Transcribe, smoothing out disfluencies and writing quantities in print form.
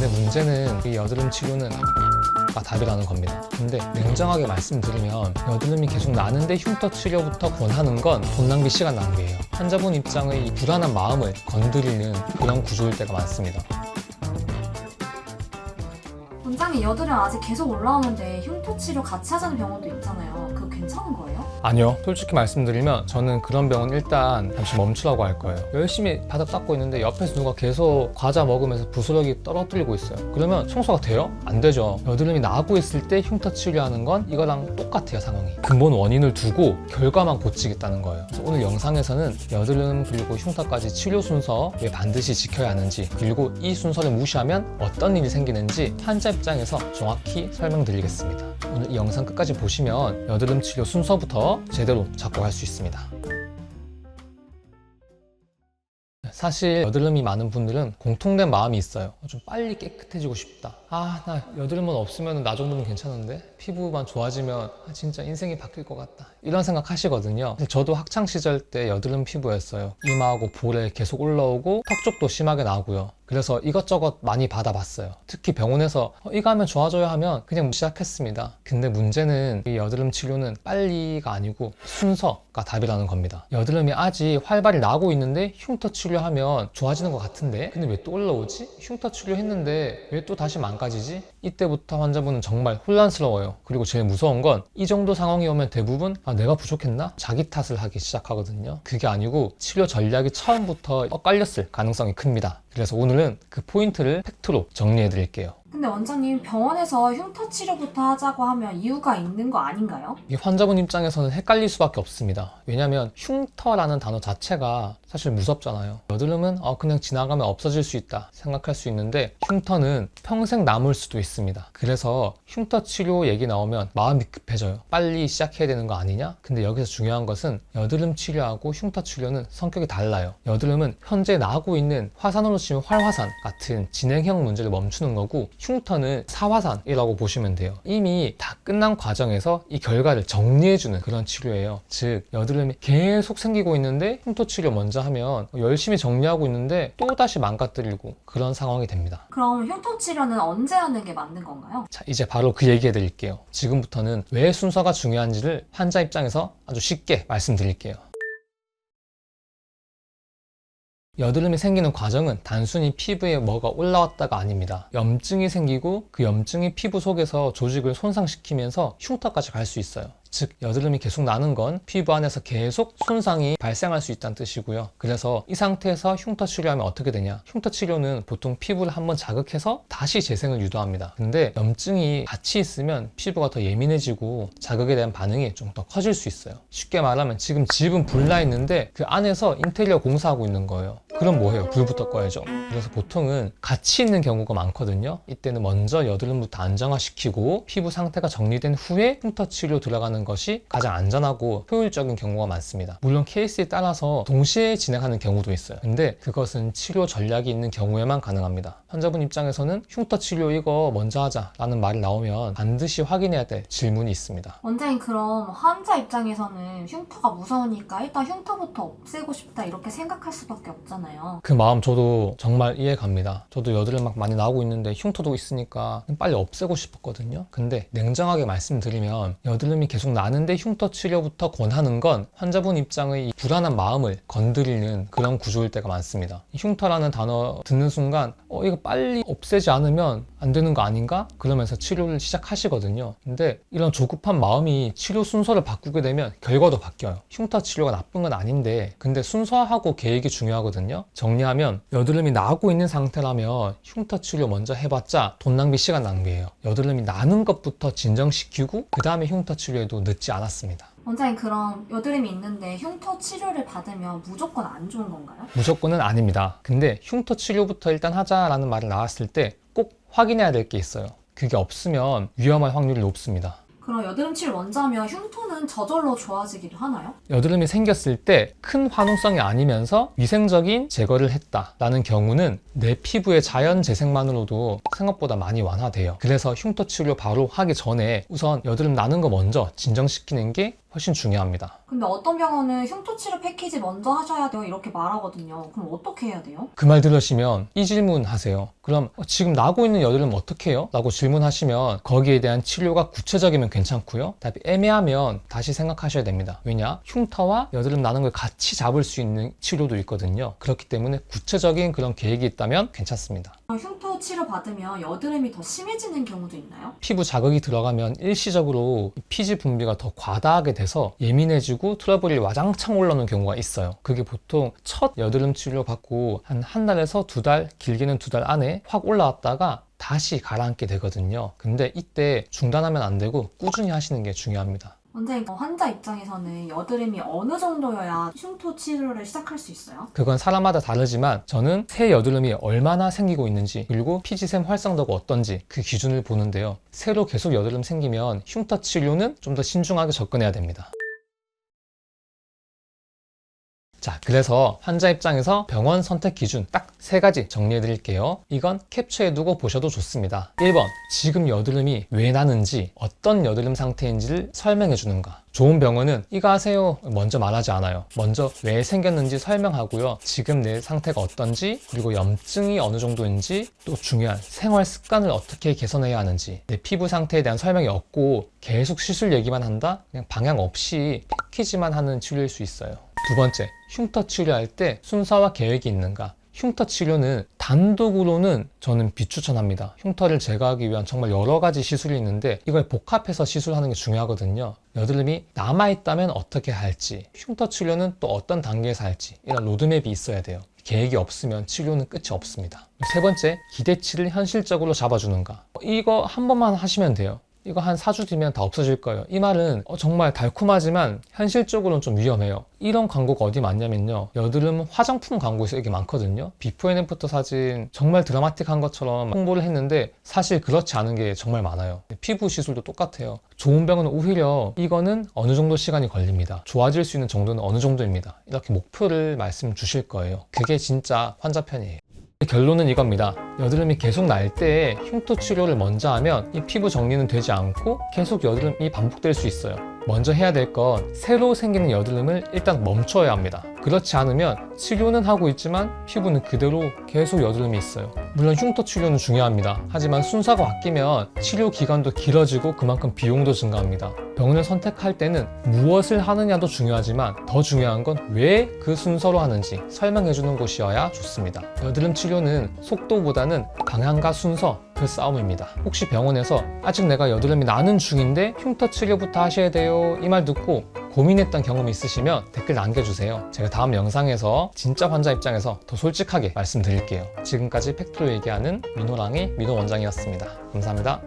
근데 문제는 이 여드름 치료는 답이라는 겁니다. 근데 냉정하게 말씀드리면 여드름이 계속 나는데 흉터 치료부터 권하는 건 돈 낭비, 시간 낭비예요. 환자분 입장의 이 불안한 마음을 건드리는 그런 구조일 때가 많습니다. 원장님, 여드름 아직 계속 올라오는데 흉터 치료 같이 하자는 병원도 있잖아요. 그거 괜찮은 거예요? 아니요. 솔직히 말씀드리면 저는 그런 병원 일단 잠시 멈추라고 할 거예요. 열심히 바닥 닦고 있는데 옆에서 누가 계속 과자 먹으면서 부스러기 떨어뜨리고 있어요. 그러면 청소가 돼요? 안 되죠. 여드름이 나고 있을 때 흉터 치료하는 건 이거랑 똑같아요, 상황이. 근본 원인을 두고 결과만 고치겠다는 거예요. 그래서 오늘 영상에서는 여드름 그리고 흉터까지 치료 순서 왜 반드시 지켜야 하는지, 그리고 이 순서를 무시하면 어떤 일이 생기는지 환자 입장에서 정확히 설명드리겠습니다. 오늘 이 영상 끝까지 보시면 여드름 치료 순서부터 제대로 잡고 갈 수 있습니다. 사실 여드름이 많은 분들은 공통된 마음이 있어요. 좀 빨리 깨끗해지고 싶다. 나 여드름만 없으면 나 정도는 괜찮은데 피부만 좋아지면 진짜 인생이 바뀔 것 같다, 이런 생각 하시거든요. 저도 학창시절 때 여드름 피부였어요. 이마하고 볼에 계속 올라오고 턱 쪽도 심하게 나고요. 그래서 이것저것 많이 받아봤어요. 특히 병원에서 이거 하면 좋아져야 하면 그냥 시작했습니다. 근데 문제는 이 여드름 치료는 빨리가 아니고 순서가 답이라는 겁니다. 여드름이 아직 활발히 나고 있는데 흉터 치료하면 좋아지는 것 같은데 근데 왜 또 올라오지? 흉터 치료했는데 왜 또 다시 망가지지? 이때부터 환자분은 정말 혼란스러워요. 그리고 제일 무서운 건 이 정도 상황이 오면 대부분 내가 부족했나? 자기 탓을 하기 시작하거든요. 그게 아니고 치료 전략이 처음부터 엇갈렸을 가능성이 큽니다. 그래서 오늘은 그 포인트를 팩트로 정리해 드릴게요. 근데 원장님, 병원에서 흉터 치료부터 하자고 하면 이유가 있는 거 아닌가요? 이 환자분 입장에서는 헷갈릴 수밖에 없습니다. 왜냐하면 흉터라는 단어 자체가 사실 무섭잖아요. 여드름은 그냥 지나가면 없어질 수 있다 생각할 수 있는데 흉터는 평생 남을 수도 있습니다. 그래서 흉터 치료 얘기 나오면 마음이 급해져요. 빨리 시작해야 되는 거 아니냐? 근데 여기서 중요한 것은 여드름 치료하고 흉터 치료는 성격이 달라요. 여드름은 현재 나고 있는 화산으로 치면 활화산 같은 진행형 문제를 멈추는 거고, 흉터는 사화산이라고 보시면 돼요. 이미 다 끝난 과정에서 이 결과를 정리해주는 그런 치료예요. 즉 여드름이 계속 생기고 있는데 흉터 치료 먼저 하면 열심히 정리하고 있는데 또다시 망가뜨리고 그런 상황이 됩니다. 그럼 흉터 치료는 언제 하는 게 맞는 건가요? 자, 이제 바로 그 얘기 해드릴게요. 지금부터는 왜 순서가 중요한지를 환자 입장에서 아주 쉽게 말씀드릴게요. 여드름이 생기는 과정은 단순히 피부에 뭐가 올라왔다가 아닙니다. 염증이 생기고 그 염증이 피부 속에서 조직을 손상시키면서 흉터까지 갈 수 있어요. 즉 여드름이 계속 나는 건 피부 안에서 계속 손상이 발생할 수 있다는 뜻이고요. 그래서 이 상태에서 흉터 치료하면 어떻게 되냐? 흉터 치료는 보통 피부를 한번 자극해서 다시 재생을 유도합니다. 근데 염증이 같이 있으면 피부가 더 예민해지고 자극에 대한 반응이 좀 더 커질 수 있어요. 쉽게 말하면 지금 집은 불나 있는데 그 안에서 인테리어 공사하고 있는 거예요. 그럼 뭐해요? 불부터 꺼야죠. 그래서 보통은 같이 있는 경우가 많거든요. 이때는 먼저 여드름부터 안정화시키고 피부 상태가 정리된 후에 흉터 치료 들어가는 것이 가장 안전하고 효율적인 경우가 많습니다. 물론 케이스에 따라서 동시에 진행하는 경우도 있어요. 근데 그것은 치료 전략이 있는 경우에만 가능합니다. 환자분 입장에서는 흉터 치료 이거 먼저 하자라는 말이 나오면 반드시 확인해야 될 질문이 있습니다. 원장님, 그럼 환자 입장에서는 흉터가 무서우니까 일단 흉터부터 없애고 싶다 이렇게 생각할 수밖에 없잖아요. 그 마음 저도 정말 이해 갑니다. 저도 여드름 막 많이 나오고 있는데 흉터도 있으니까 빨리 없애고 싶었거든요. 근데 냉정하게 말씀드리면 여드름이 계속 나는데 흉터 치료부터 권하는 건 환자분 입장의 이 불안한 마음을 건드리는 그런 구조일 때가 많습니다. 흉터라는 단어 듣는 순간 이거 빨리 없애지 않으면 안 되는 거 아닌가? 그러면서 치료를 시작하시거든요. 근데 이런 조급한 마음이 치료 순서를 바꾸게 되면 결과도 바뀌어요. 흉터 치료가 나쁜 건 아닌데 근데 순서하고 계획이 중요하거든요. 정리하면 여드름이 나고 있는 상태라면 흉터 치료 먼저 해봤자 돈 낭비, 시간 낭비예요. 여드름이 나는 것부터 진정시키고 그 다음에 흉터 치료에도 늦지 않았습니다. 원장님, 그럼 여드름이 있는데 흉터 치료를 받으면 무조건 안 좋은 건가요? 무조건은 아닙니다. 근데 흉터 치료부터 일단 하자라는 말이 나왔을 때 꼭 확인해야 될 게 있어요. 그게 없으면 위험할 확률이 높습니다. 그럼 여드름 치료 먼저 하면 흉터는 저절로 좋아지기도 하나요? 여드름이 생겼을 때 큰 화농성이 아니면서 위생적인 제거를 했다라는 경우는 내 피부의 자연 재생만으로도 생각보다 많이 완화돼요. 그래서 흉터 치료 바로 하기 전에 우선 여드름 나는 거 먼저 진정시키는 게 훨씬 중요합니다. 근데 어떤 병원은 흉터 치료 패키지 먼저 하셔야 돼요 이렇게 말하거든요. 그럼 어떻게 해야 돼요? 그 말 들으시면 이 질문 하세요. 그럼 지금 나고 있는 여드름 어떻게 해요? 라고 질문하시면 거기에 대한 치료가 구체적이면 괜찮고요. 답이 애매하면 다시 생각하셔야 됩니다. 왜냐? 흉터와 여드름 나는 걸 같이 잡을 수 있는 치료도 있거든요. 그렇기 때문에 구체적인 그런 계획이 있다면 괜찮습니다. 흉터 치료 받으면 여드름이 더 심해지는 경우도 있나요? 피부 자극이 들어가면 일시적으로 피지 분비가 더 과다하게 돼서 예민해지고 트러블이 와장창 올라오는 경우가 있어요. 그게 보통 첫 여드름 치료 받고 한 달에서 2달, 길게는 2달 안에 확 올라왔다가 다시 가라앉게 되거든요. 근데 이때 중단하면 안 되고 꾸준히 하시는 게 중요합니다. 원장님, 환자 입장에서는 여드름이 어느 정도여야 흉터 치료를 시작할 수 있어요? 그건 사람마다 다르지만 저는 새 여드름이 얼마나 생기고 있는지 그리고 피지샘 활성도가 어떤지 그 기준을 보는데요. 새로 계속 여드름 생기면 흉터 치료는 좀 더 신중하게 접근해야 됩니다. 자, 그래서 환자 입장에서 병원 선택 기준 딱 3가지 정리해 드릴게요. 이건 캡처해 두고 보셔도 좋습니다. 1번, 지금 여드름이 왜 나는지, 어떤 여드름 상태인지를 설명해 주는가. 좋은 병원은 이거 하세요 먼저 말하지 않아요. 먼저 왜 생겼는지 설명하고요. 지금 내 상태가 어떤지, 그리고 염증이 어느 정도인지, 또 중요한 생활 습관을 어떻게 개선해야 하는지, 내 피부 상태에 대한 설명이 없고 계속 시술 얘기만 한다? 그냥 방향 없이 패키지만 하는 치료일 수 있어요. 2번째, 흉터 치료할 때 순서와 계획이 있는가. 흉터 치료는 단독으로는 저는 비추천합니다. 흉터를 제거하기 위한 정말 여러 가지 시술이 있는데 이걸 복합해서 시술하는 게 중요하거든요. 여드름이 남아있다면 어떻게 할지, 흉터 치료는 또 어떤 단계에서 할지, 이런 로드맵이 있어야 돼요. 계획이 없으면 치료는 끝이 없습니다. 3번째, 기대치를 현실적으로 잡아주는가. 이거 한 번만 하시면 돼요. 이거 한 4주 뒤면 다 없어질 거예요. 이 말은 정말 달콤하지만 현실적으로는 좀 위험해요. 이런 광고가 어디 많냐면요, 여드름 화장품 광고에서 이게 많거든요. 비포 앤 애프터 사진 정말 드라마틱한 것처럼 홍보를 했는데 사실 그렇지 않은 게 정말 많아요. 피부 시술도 똑같아요. 좋은 병은 오히려 이거는 어느 정도 시간이 걸립니다. 좋아질 수 있는 정도는 어느 정도입니다. 이렇게 목표를 말씀 주실 거예요. 그게 진짜 환자 편이에요. 결론은 이겁니다. 여드름이 계속 날 때 흉터 치료를 먼저 하면 이 피부 정리는 되지 않고 계속 여드름이 반복될 수 있어요. 먼저 해야 될 건 새로 생기는 여드름을 일단 멈춰야 합니다. 그렇지 않으면 치료는 하고 있지만 피부는 그대로 계속 여드름이 있어요. 물론 흉터 치료는 중요합니다. 하지만 순서가 바뀌면 치료 기간도 길어지고 그만큼 비용도 증가합니다. 병원을 선택할 때는 무엇을 하느냐도 중요하지만 더 중요한 건 왜 그 순서로 하는지 설명해 주는 곳이어야 좋습니다. 여드름 치료는 속도보다는 방향과 순서, 그 싸움입니다. 혹시 병원에서 아직 내가 여드름이 나는 중인데 흉터 치료부터 하셔야 돼요 이 말 듣고 고민했던 경험이 있으시면 댓글 남겨주세요. 제가 다음 영상에서 진짜 환자 입장에서 더 솔직하게 말씀드릴게요. 지금까지 팩트로 얘기하는 민호랑의 민호 원장이었습니다. 감사합니다.